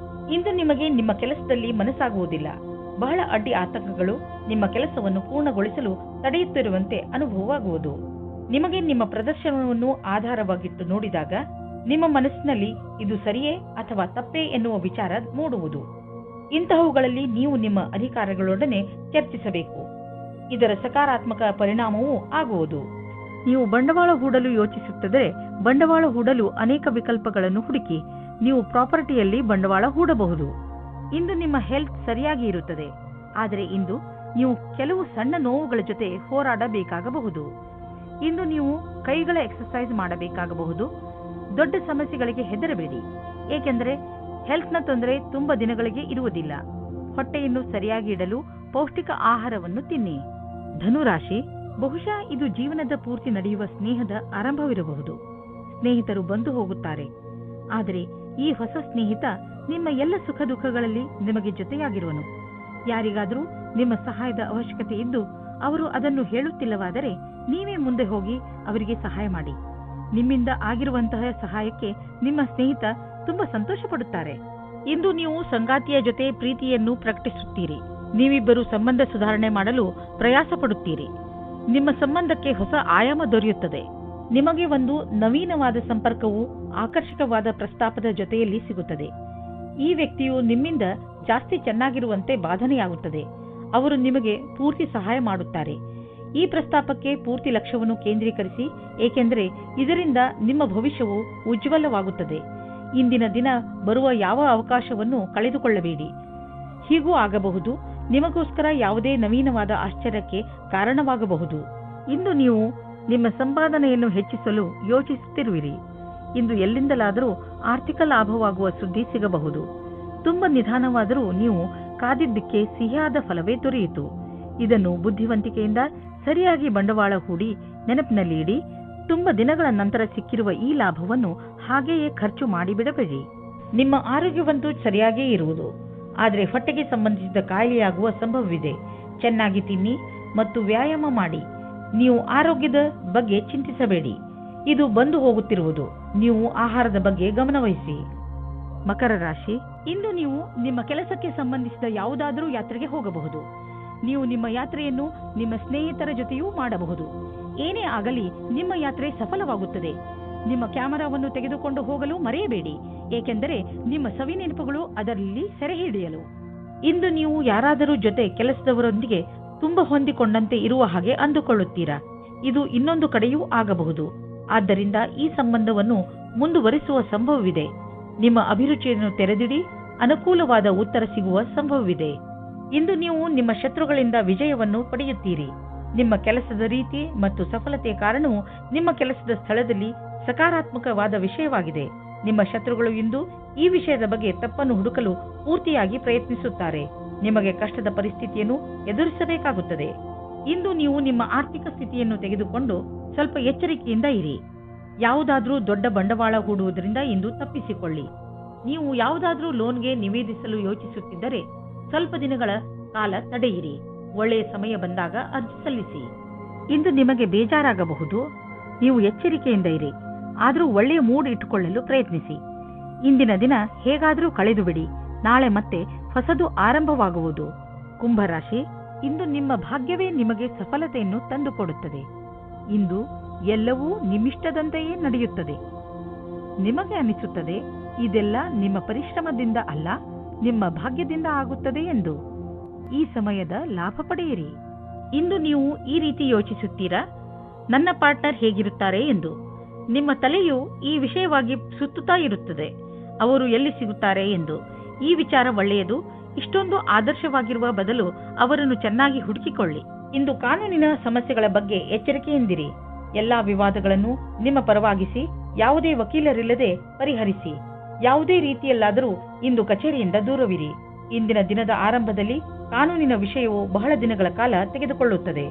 ಇಂದು ನಿಮಗೆ ನಿಮ್ಮ ಕೆಲಸದಲ್ಲಿ ಮನಸ್ಸಾಗುವುದಿಲ್ಲ. ಬಹಳ ಅಡ್ಡಿ ಆತಂಕಗಳು ನಿಮ್ಮ ಕೆಲಸವನ್ನು ಪೂರ್ಣಗೊಳಿಸಲು ತಡೆಯುತ್ತಿರುವಂತೆ ಅನುಭವವಾಗುವುದು. ನಿಮಗೆ ನಿಮ್ಮ ಪ್ರದರ್ಶನವನ್ನು ಆಧಾರವಾಗಿಟ್ಟು ನೋಡಿದಾಗ ನಿಮ್ಮ ಮನಸ್ಸಿನಲ್ಲಿ ಇದು ಸರಿಯೇ ಅಥವಾ ತಪ್ಪೇ ಎನ್ನುವ ವಿಚಾರ ಮೂಡುವುದು. ಇಂತಹವುಗಳಲ್ಲಿ ನೀವು ನಿಮ್ಮ ಅಧಿಕಾರಿಗಳೊಡನೆ ಚರ್ಚಿಸಬೇಕು. ಇದರ ಸಕಾರಾತ್ಮಕ ಪರಿಣಾಮವೂ ಆಗುವುದು. ನೀವು ಬಂಡವಾಳ ಹೂಡಲು ಯೋಚಿಸುತ್ತಿದ್ದರೆ ಬಂಡವಾಳ ಹೂಡಲು ಅನೇಕ ವಿಕಲ್ಪಗಳನ್ನು ಹುಡುಕಿ ನೀವು ಪ್ರಾಪರ್ಟಿಯಲ್ಲಿ ಬಂಡವಾಳ ಹೂಡಬಹುದು. ಇಂದು ನಿಮ್ಮ ಹೆಲ್ತ್ ಸರಿಯಾಗಿ ಇರುತ್ತದೆ, ಆದರೆ ಇಂದು ನೀವು ಕೆಲವು ಸಣ್ಣ ನೋವುಗಳ ಜೊತೆ ಹೋರಾಡಬೇಕಾಗಬಹುದು. ಇಂದು ನೀವು ಕೈಗಳ ಎಕ್ಸರ್ಸೈಸ್ ಮಾಡಬೇಕಾಗಬಹುದು. ದೊಡ್ಡ ಸಮಸ್ಯೆಗಳಿಗೆ ಹೆದರಬೇಡಿ, ಏಕೆಂದರೆ ಹೆಲ್ತ್ನ ತೊಂದರೆ ತುಂಬಾ ದಿನಗಳಿಗೆ ಇರುವುದಿಲ್ಲ. ಹೊಟ್ಟೆಯನ್ನು ಸರಿಯಾಗಿ ಇಡಲು ಪೌಷ್ಟಿಕ ಆಹಾರವನ್ನು ತಿನ್ನಿ. ಧನುರಾಶಿ, ಬಹುಶಃ ಇದು ಜೀವನದ ಪೂರ್ತಿ ನಡೆಯುವ ಸ್ನೇಹದ ಆರಂಭವಿರಬಹುದು. ಸ್ನೇಹಿತರು ಬಂದು ಹೋಗುತ್ತಾರೆ, ಆದರೆ ಈ ಹೊಸ ಸ್ನೇಹಿತ ನಿಮ್ಮ ಎಲ್ಲ ಸುಖ ದುಃಖಗಳಲ್ಲಿ ನಿಮಗೆ ಜೊತೆಯಾಗಿರುವನು. ಯಾರಿಗಾದರೂ ನಿಮ್ಮ ಸಹಾಯದ ಅವಶ್ಯಕತೆ ಇದ್ದು ಅವರು ಅದನ್ನು ಹೇಳುತ್ತಿಲ್ಲವಾದರೆ ನೀವೇ ಮುಂದೆ ಹೋಗಿ ಅವರಿಗೆ ಸಹಾಯ ಮಾಡಿ. ನಿಮ್ಮಿಂದ ಆಗಿರುವಂತಹ ಸಹಾಯಕ್ಕೆ ನಿಮ್ಮ ಸ್ನೇಹಿತ ತುಂಬಾ ಸಂತೋಷ ಪಡುತ್ತಾರೆ. ಇಂದು ನೀವು ಸಂಗಾತಿಯ ಜೊತೆ ಪ್ರೀತಿಯನ್ನು ಪ್ರಕಟಿಸುತ್ತೀರಿ. ನೀವಿಬ್ಬರು ಸಂಬಂಧ ಸುಧಾರಣೆ ಮಾಡಲು ಪ್ರಯಾಸ ಪಡುತ್ತೀರಿ. ನಿಮ್ಮ ಸಂಬಂಧಕ್ಕೆ ಹೊಸ ಆಯಾಮ ದೊರೆಯುತ್ತದೆ. ನಿಮಗೆ ಒಂದು ನವೀನವಾದ ಸಂಪರ್ಕವು ಆಕರ್ಷಕವಾದ ಪ್ರಸ್ತಾಪದ ಜೊತೆಯಲ್ಲಿ ಸಿಗುತ್ತದೆ. ಈ ವ್ಯಕ್ತಿಯು ನಿಮ್ಮಿಂದ ಜಾಸ್ತಿ ಚೆನ್ನಾಗಿರುವಂತೆ ಬಾಧನೆಯಾಗುತ್ತದೆ. ಅವರು ನಿಮಗೆ ಪೂರ್ತಿ ಸಹಾಯ ಮಾಡುತ್ತಾರೆ. ಈ ಪ್ರಸ್ತಾಪಕ್ಕೆ ಪೂರ್ತಿ ಲಕ್ಷ್ಯವನ್ನು ಕೇಂದ್ರೀಕರಿಸಿ, ಏಕೆಂದರೆ ಇದರಿಂದ ನಿಮ್ಮ ಭವಿಷ್ಯವು ಉಜ್ವಲವಾಗುತ್ತದೆ. ಇಂದಿನ ದಿನ ಬರುವ ಯಾವ ಅವಕಾಶವನ್ನು ಕಳೆದುಕೊಳ್ಳಬೇಡಿ. ಹೀಗೂ ಆಗಬಹುದು, ನಿಮಗೋಸ್ಕರ ಯಾವುದೇ ನವೀನವಾದ ಆಶ್ಚರ್ಯಕ್ಕೆ ಕಾರಣವಾಗಬಹುದು. ಇಂದು ನೀವು ನಿಮ್ಮ ಸಂಪಾದನೆಯನ್ನು ಹೆಚ್ಚಿಸಲು ಯೋಚಿಸುತ್ತಿರುವಿರಿ. ಇಂದು ಎಲ್ಲಿಂದಲಾದರೂ ಆರ್ಥಿಕ ಲಾಭವಾಗುವ ಸುದ್ದಿ ಸಿಗಬಹುದು. ತುಂಬಾ ನಿಧಾನವಾದರೂ ನೀವು ಕಾದಿದ್ದಕ್ಕೆ ಸಿಹಿಯಾದ ಫಲವೇ ದೊರೆಯಿತು. ಇದನ್ನು ಬುದ್ಧಿವಂತಿಕೆಯಿಂದ ಸರಿಯಾಗಿ ಬಂಡವಾಳ ಹೂಡಿ ನೆನಪಿನಲ್ಲಿ ಇಡಿ. ತುಂಬಾ ದಿನಗಳ ನಂತರ ಸಿಕ್ಕಿರುವ ಈ ಲಾಭವನ್ನು ಹಾಗೆಯೇ ಖರ್ಚು ಮಾಡಿಬಿಡಬೇಡಿ. ನಿಮ್ಮ ಆರೋಗ್ಯವಂತೂ ಸರಿಯಾಗೇ ಇರುವುದು, ಆದರೆ ಹೊಟ್ಟೆಗೆ ಸಂಬಂಧಿಸಿದ ಕಾಯಿಲೆಯಾಗುವ ಸಂಭವವಿದೆ. ಚೆನ್ನಾಗಿ ತಿನ್ನಿ ಮತ್ತು ವ್ಯಾಯಾಮ ಮಾಡಿ. ನೀವು ಆರೋಗ್ಯದ ಬಗ್ಗೆ ಚಿಂತಿಸಬೇಡಿ, ಇದು ಬಂದು ಹೋಗುತ್ತಿರುವುದು. ನೀವು ಆಹಾರದ ಬಗ್ಗೆ ಗಮನವಹಿಸಿ. ಮಕರ ರಾಶಿ, ಇಂದು ನೀವು ನಿಮ್ಮ ಕೆಲಸಕ್ಕೆ ಸಂಬಂಧಿಸಿದ ಯಾವುದಾದರೂ ಯಾತ್ರೆಗೆ ಹೋಗಬಹುದು. ನೀವು ನಿಮ್ಮ ಯಾತ್ರೆಯನ್ನು ನಿಮ್ಮ ಸ್ನೇಹಿತರ ಜೊತೆಯೂ ಮಾಡಬಹುದು. ಏನೇ ಆಗಲಿ ನಿಮ್ಮ ಯಾತ್ರೆ ಸಫಲವಾಗುತ್ತದೆ. ನಿಮ್ಮ ಕ್ಯಾಮೆರಾವನ್ನು ತೆಗೆದುಕೊಂಡು ಹೋಗಲು ಮರೆಯಬೇಡಿ, ಏಕೆಂದರೆ ನಿಮ್ಮ ಸವಿ ನೆನಪುಗಳು ಅದರಲ್ಲಿ ಸೆರೆ ಹಿಡಿಯಲು. ಇಂದು ನೀವು ಯಾರಾದರೂ ಜೊತೆ ಕೆಲಸದವರೊಂದಿಗೆ ತುಂಬಾ ಹೊಂದಿಕೊಂಡಂತೆ ಇರುವ ಹಾಗೆ ಅಂದುಕೊಳ್ಳುತ್ತೀರಾ. ಇದು ಇನ್ನೊಂದು ಕಡೆಯೂ ಆಗಬಹುದು. ಆದ್ದರಿಂದ ಈ ಸಂಬಂಧವನ್ನು ಮುಂದುವರಿಸುವ ಸಂಭವವಿದೆ. ನಿಮ್ಮ ಅಭಿರುಚಿಯನ್ನು ತೆರೆದಿಡಿ, ಅನುಕೂಲವಾದ ಉತ್ತರ ಸಿಗುವ ಸಂಭವವಿದೆ. ಇಂದು ನೀವು ನಿಮ್ಮ ಶತ್ರುಗಳಿಂದ ವಿಜಯವನ್ನು ಪಡೆಯುತ್ತೀರಿ. ನಿಮ್ಮ ಕೆಲಸದ ರೀತಿ ಮತ್ತು ಸಫಲತೆಯ ಕಾರಣವು ನಿಮ್ಮ ಕೆಲಸದ ಸ್ಥಳದಲ್ಲಿ ಸಕಾರಾತ್ಮಕವಾದ ವಿಷಯವಾಗಿದೆ. ನಿಮ್ಮ ಶತ್ರುಗಳು ಇಂದು ಈ ವಿಷಯದ ಬಗ್ಗೆ ತಪ್ಪನ್ನು ಹುಡುಕಲು ಪೂರ್ತಿಯಾಗಿ ಪ್ರಯತ್ನಿಸುತ್ತಾರೆ. ನಿಮಗೆ ಕಷ್ಟದ ಪರಿಸ್ಥಿತಿಯನ್ನು ಎದುರಿಸಬೇಕಾಗುತ್ತದೆ. ಇಂದು ನೀವು ನಿಮ್ಮ ಆರ್ಥಿಕ ಸ್ಥಿತಿಯನ್ನು ತೆಗೆದುಕೊಂಡು ಸ್ವಲ್ಪ ಎಚ್ಚರಿಕೆಯಿಂದ ಇರಿ. ಯಾವುದಾದ್ರೂ ದೊಡ್ಡ ಬಂಡವಾಳ ಹೂಡುವುದರಿಂದ ಇಂದು ತಪ್ಪಿಸಿಕೊಳ್ಳಿ. ನೀವು ಯಾವುದಾದ್ರೂ ಲೋನ್ಗೆ ನಿವೇದಿಸಲು ಯೋಚಿಸುತ್ತಿದ್ದರೆ ಸ್ವಲ್ಪ ದಿನಗಳ ಕಾಲ ತಡೆಯಿರಿ. ಒಳ್ಳೆಯ ಸಮಯ ಬಂದಾಗ ಅರ್ಜಿ ಸಲ್ಲಿಸಿ. ಇಂದು ನಿಮಗೆ ಬೇಜಾರಾಗಬಹುದು. ನೀವು ಎಚ್ಚರಿಕೆಯಿಂದ ಇರಿ, ಆದರೂ ಒಳ್ಳೆಯ ಮೂಡ್ ಇಟ್ಟುಕೊಳ್ಳಲು ಪ್ರಯತ್ನಿಸಿ. ಇಂದಿನ ದಿನ ಹೇಗಾದರೂ ಕಳೆದು ಬಿಡಿ. ನಾಳೆ ಮತ್ತೆ ಹೊಸದು ಆರಂಭವಾಗುವುದು. ಕುಂಭರಾಶಿ, ಇಂದು ನಿಮ್ಮ ಭಾಗ್ಯವೇ ನಿಮಗೆ ಸಫಲತೆಯನ್ನು ತಂದುಕೊಡುತ್ತದೆ. ಇಂದು ಎಲ್ಲವೂ ನಿಮ್ಮಿಷ್ಟದಂತೆಯೇ ನಡೆಯುತ್ತದೆ. ನಿಮಗೆ ಅನಿಸುತ್ತದೆ ಇದೆಲ್ಲ ನಿಮ್ಮ ಪರಿಶ್ರಮದಿಂದ ಅಲ್ಲ, ನಿಮ್ಮ ಭಾಗ್ಯದಿಂದ ಆಗುತ್ತದೆ ಎಂದು. ಈ ಸಮಯದ ಲಾಭ ಪಡೆಯಿರಿ. ಇಂದು ನೀವು ಈ ರೀತಿ ಯೋಚಿಸುತ್ತೀರಾ, ನನ್ನ ಪಾರ್ಟ್ನರ್ ಹೇಗಿರುತ್ತಾರೆ ಎಂದು. ನಿಮ್ಮ ತಲೆಯು ಈ ವಿಷಯವಾಗಿ ಸುತ್ತುತ್ತಾ ಇರುತ್ತದೆ, ಅವರು ಎಲ್ಲಿ ಸಿಗುತ್ತಾರೆ ಎಂದು. ಈ ವಿಚಾರ ಒಳ್ಳೆಯದು. ಇಷ್ಟೊಂದು ಆದರ್ಶವಾಗಿರುವ ಬದಲು ಅವರನ್ನು ಚೆನ್ನಾಗಿ ಹುಡುಕಿಕೊಳ್ಳಿ. ಇಂದು ಕಾನೂನಿನ ಸಮಸ್ಯೆಗಳ ಬಗ್ಗೆ ಎಚ್ಚರಿಕೆಯಿಂದಿರಿ. ಎಲ್ಲಾ ವಿವಾದಗಳನ್ನು ನಿಮ್ಮ ಪರವಾಗಿಸಿ ಯಾವುದೇ ವಕೀಲರಿಲ್ಲದೆ ಪರಿಹರಿಸಿ. ಯಾವುದೇ ರೀತಿಯಲ್ಲಾದರೂ ಇಂದು ಕಚೇರಿಯಿಂದ ದೂರವಿರಿ. ಇಂದಿನ ದಿನದ ಆರಂಭದಲ್ಲಿ ಕಾನೂನಿನ ವಿಷಯವು ಬಹಳ ದಿನಗಳ ಕಾಲ ತೆಗೆದುಕೊಳ್ಳುತ್ತದೆ.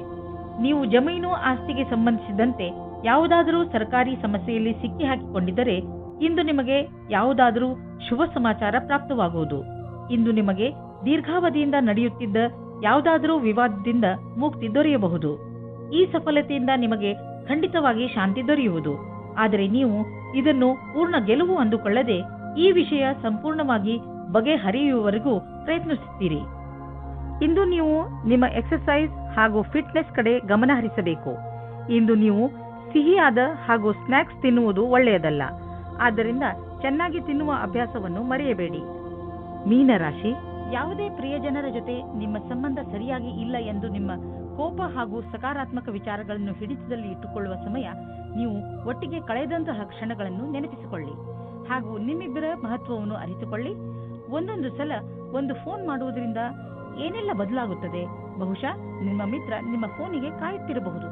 ನೀವು ಜಮೀನು ಆಸ್ತಿಗೆ ಸಂಬಂಧಿಸಿದಂತೆ ಯಾವುದಾದರೂ ಸರ್ಕಾರಿ ಸಮಸ್ಯೆಯಲ್ಲಿ ಸಿಕ್ಕಿ ಹಾಕಿಕೊಂಡಿದ್ದರೆ ಇಂದು ನಿಮಗೆ ಯಾವುದಾದರೂ ಶುಭ ಸಮಾಚಾರ ಪ್ರಾಪ್ತವಾಗುವುದು. ಇಂದು ನಿಮಗೆ ದೀರ್ಘಾವಧಿಯಿಂದ ನಡೆಯುತ್ತಿದ್ದ ಯಾವುದಾದರೂ ವಿವಾದದಿಂದ ಮುಕ್ತಿ ದೊರೆಯಬಹುದು. ಈ ಸಫಲತೆಯಿಂದ ನಿಮಗೆ ಖಂಡಿತವಾಗಿ ಶಾಂತಿ ದೊರೆಯುವುದು. ಆದರೆ ನೀವು ಇದನ್ನು ಪೂರ್ಣ ಗೆಲುವು ಅಂದುಕೊಳ್ಳದೆ ಈ ವಿಷಯ ಸಂಪೂರ್ಣವಾಗಿ ಬಗೆಹರಿಯುವವರೆಗೂ ಪ್ರಯತ್ನಿಸುತ್ತೀರಿ. ಇಂದು ನೀವು ನಿಮ್ಮ ಎಕ್ಸರ್ಸೈಸ್ ಹಾಗೂ ಫಿಟ್ನೆಸ್ ಕಡೆ ಗಮನ ಹರಿಸಬೇಕು. ಇಂದು ನೀವು ಸಿಹಿಯಾದ ಹಾಗೂ ಸ್ನ್ಯಾಕ್ಸ್ ತಿನ್ನುವುದು ಒಳ್ಳೆಯದಲ್ಲ. ಆದ್ದರಿಂದ ಚೆನ್ನಾಗಿ ತಿನ್ನುವ ಅಭ್ಯಾಸವನ್ನು ಮರೆಯಬೇಡಿ. ಮೀನರಾಶಿ, ಯಾವುದೇ ಪ್ರಿಯಜನರ ಜೊತೆ ನಿಮ್ಮ ಸಂಬಂಧ ಸರಿಯಾಗಿ ಇಲ್ಲ ಎಂದು ನಿಮ್ಮ ಕೋಪ ಹಾಗೂ ಸಕಾರಾತ್ಮಕ ವಿಚಾರಗಳನ್ನು ಹಿಡಿತದಲ್ಲಿ ಇಟ್ಟುಕೊಳ್ಳುವ ಸಮಯ. ನೀವು ಒಟ್ಟಿಗೆ ಕಳೆದಂತಹ ಕ್ಷಣಗಳನ್ನು ನೆನಪಿಸಿಕೊಳ್ಳಿ ಹಾಗೂ ನಿಮ್ಮಿಬ್ಬರ ಮಹತ್ವವನ್ನು ಅರಿತುಕೊಳ್ಳಿ. ಒಂದೊಂದು ಸಲ ಒಂದು ಫೋನ್ ಮಾಡುವುದರಿಂದ ಏನೆಲ್ಲ ಬದಲಾಗುತ್ತದೆ. ಬಹುಶಃ ನಿಮ್ಮ ಮಿತ್ರ ನಿಮ್ಮ ಫೋನಿಗೆ ಕಾಯುತ್ತಿರಬಹುದು.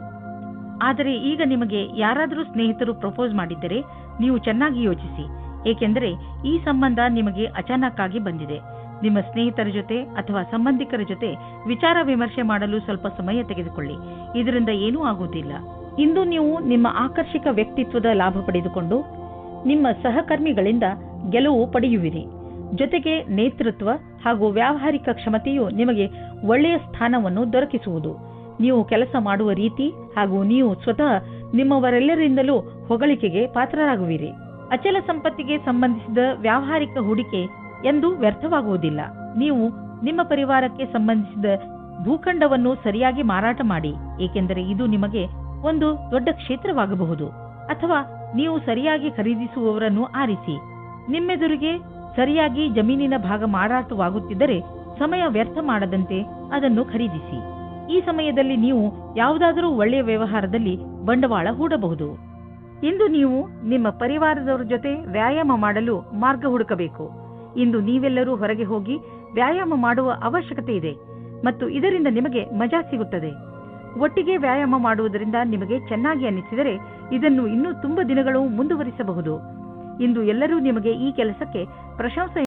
ಆದರೆ ಈಗ ನಿಮಗೆ ಯಾರಾದರೂ ಸ್ನೇಹಿತರು ಪ್ರಪೋಸ್ ಮಾಡಿದ್ದರೆ ನೀವು ಚೆನ್ನಾಗಿ ಯೋಚಿಸಿ, ಏಕೆಂದರೆ ಈ ಸಂಬಂಧ ನಿಮಗೆ ಅಚಾನಕ್ ಆಗಿ ಬಂದಿದೆ. ನಿಮ್ಮ ಸ್ನೇಹಿತರ ಜೊತೆ ಅಥವಾ ಸಂಬಂಧಿಕರ ಜೊತೆ ವಿಚಾರ ವಿಮರ್ಶೆ ಮಾಡಲು ಸ್ವಲ್ಪ ಸಮಯ ತೆಗೆದುಕೊಳ್ಳಿ. ಇದರಿಂದ ಏನೂ ಆಗುವುದಿಲ್ಲ. ಇಂದು ನೀವು ನಿಮ್ಮ ಆಕರ್ಷಕ ವ್ಯಕ್ತಿತ್ವದ ಲಾಭ ಪಡೆದುಕೊಂಡು ನಿಮ್ಮ ಸಹಕರ್ಮಿಗಳಿಂದ ಗೆಲುವು ಪಡೆಯುವಿರಿ. ಜೊತೆಗೆ ನೇತೃತ್ವ ಹಾಗೂ ವ್ಯಾವಹಾರಿಕ ಕ್ಷಮತೆಯು ನಿಮಗೆ ಒಳ್ಳೆಯ ಸ್ಥಾನವನ್ನು ದೊರಕಿಸುವುದು. ನೀವು ಕೆಲಸ ಮಾಡುವ ರೀತಿ ಹಾಗೂ ನೀವು ಸ್ವತಃ ನಿಮ್ಮವರೆಲ್ಲರಿಂದಲೂ ಹೊಗಳಿಕೆಗೆ ಪಾತ್ರರಾಗುವಿರಿ. ಅಚಲ ಸಂಪತ್ತಿಗೆ ಸಂಬಂಧಿಸಿದ ವ್ಯಾವಹಾರಿಕ ಹೂಡಿಕೆ ಎಂದು ವ್ಯರ್ಥವಾಗುವುದಿಲ್ಲ. ನೀವು ನಿಮ್ಮ ಪರಿವಾರಕ್ಕೆ ಸಂಬಂಧಿಸಿದ ಭೂಖಂಡವನ್ನು ಸರಿಯಾಗಿ ಮಾರಾಟ ಮಾಡಿ, ಏಕೆಂದರೆ ಇದು ನಿಮಗೆ ಒಂದು ದೊಡ್ಡ ಕ್ಷೇತ್ರವಾಗಬಹುದು. ಅಥವಾ ನೀವು ಸರಿಯಾಗಿ ಖರೀದಿಸುವವರನ್ನು ಆರಿಸಿ. ನಿಮ್ಮೆದುರಿಗೆ ಸರಿಯಾಗಿ ಜಮೀನಿನ ಭಾಗ ಮಾರಾಟವಾಗುತ್ತಿದ್ದರೆ ಸಮಯ ವ್ಯರ್ಥ ಮಾಡದಂತೆ ಅದನ್ನು ಖರೀದಿಸಿ. ಈ ಸಮಯದಲ್ಲಿ ನೀವು ಯಾವುದಾದರೂ ಒಳ್ಳೆಯ ವ್ಯವಹಾರದಲ್ಲಿ ಬಂಡವಾಳ ಹೂಡಬಹುದು. ಇಂದು ನೀವು ನಿಮ್ಮ ಪರಿವಾರದವರ ಜೊತೆ ವ್ಯಾಯಾಮ ಮಾಡಲು ಮಾರ್ಗ ಹುಡುಕಬೇಕು. ಇಂದು ನೀವೆಲ್ಲರೂ ಹೊರಗೆ ಹೋಗಿ ವ್ಯಾಯಾಮ ಮಾಡುವ ಅವಶ್ಯಕತೆ ಇದೆ ಮತ್ತು ಇದರಿಂದ ನಿಮಗೆ ಮಜಾ ಸಿಗುತ್ತದೆ. ಒಟ್ಟಿಗೆ ವ್ಯಾಯಾಮ ಮಾಡುವುದರಿಂದ ನಿಮಗೆ ಚೆನ್ನಾಗಿ ಅನ್ನಿಸಿದರೆ ಇದನ್ನು ಇನ್ನೂ ತುಂಬಾ ದಿನಗಳು ಮುಂದುವರಿಸಬಹುದು. ಇಂದು ಎಲ್ಲರೂ ನಿಮಗೆ ಈ ಕೆಲಸಕ್ಕೆ ಪ್ರಶಂಸೆ